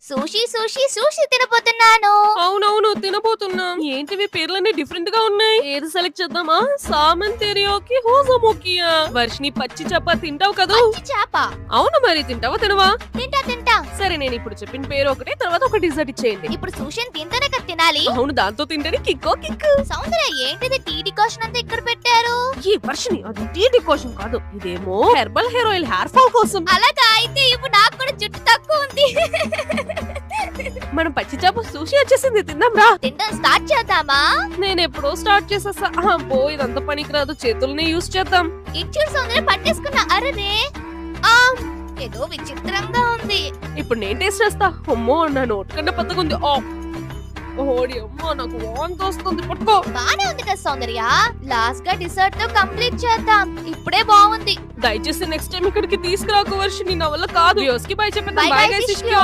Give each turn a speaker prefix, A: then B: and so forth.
A: Sushi sushi sushi తినబోతున్నాను.
B: అవునవును తినబోతున్నా. ఏంటివి పేర్లన్నీ డిఫరెంట్ గా ఉన్నాయి. ఏది సెలెక్ట్ చేద్దామా? సామన్ తెరియోకి హోజోమోకియా. వర్షిని పచ్చి చేప తింటావు కదా?
A: పచ్చి చేప
B: అవును మరి తింటావా తినవా?
A: తింటా.
B: సరే నేను ఇప్పుడు చెప్పిన పేరు ఒకటే, తర్వాత ఒక డిజర్ట్ ఇచ్చేయండి.
A: ఇప్పుడు సూషిని తింటేనే కదా తినాలి.
B: అవును దాంతో తింటేనే కిక్కో కిక్.
A: సౌందర్య ఏంటిది టీ డికాషన్ అంతా ఇక్కడ పెట్టారు?
B: ఈ వర్షిని అది టీ డికాషన్ కాదు, ఇదేమో herbal hair oil hair fall కోసం.
A: అలాగా అయితే ఇప్పుడు నాకు కూడా జుట్టు తక్కువ ఉంది.
B: మనం పచ్చి చేప సూషి వచ్చేసింది, తిందాం రా.
A: తినడం స్టార్ట్ చేద్దామా?
B: నేను ఎప్పుడో స్టార్ట్ చేసేసా. అబ్బో ఇదంతా పనికిరాదు, చేతుల్ని యూస్ చేద్దాం.
A: ఇచ్చుడు సౌందర్య పట్టేసుకున్నా. అరే ఆ ఏదో విచిత్రంగా ఉంది.
B: ఇప్పుడు నేను టేస్ట్ చేస్తా. అమ్మో నా నోట్ కన్నా పెద్దగా ఉంది. ఓడి అమ్మో నాకు వాంతి వస్తుంది. పట్టుకో.
A: బానే ఉంది కదా సౌందర్య. లాస్ట్ గా డిసర్ట్ తో కంప్లీట్ చేద్దాం. ఇప్పుడే బాగుంది.
B: దయచేసి నెక్స్ట్ టైం ఇక్కడికి తీసుకురాకు వర్షిని, నా వల్ల కాదు. యోస్కి బై చెప్పేద్దాం.
A: Bye,
B: bye
A: guys,
B: guys.
A: ఇష్కి.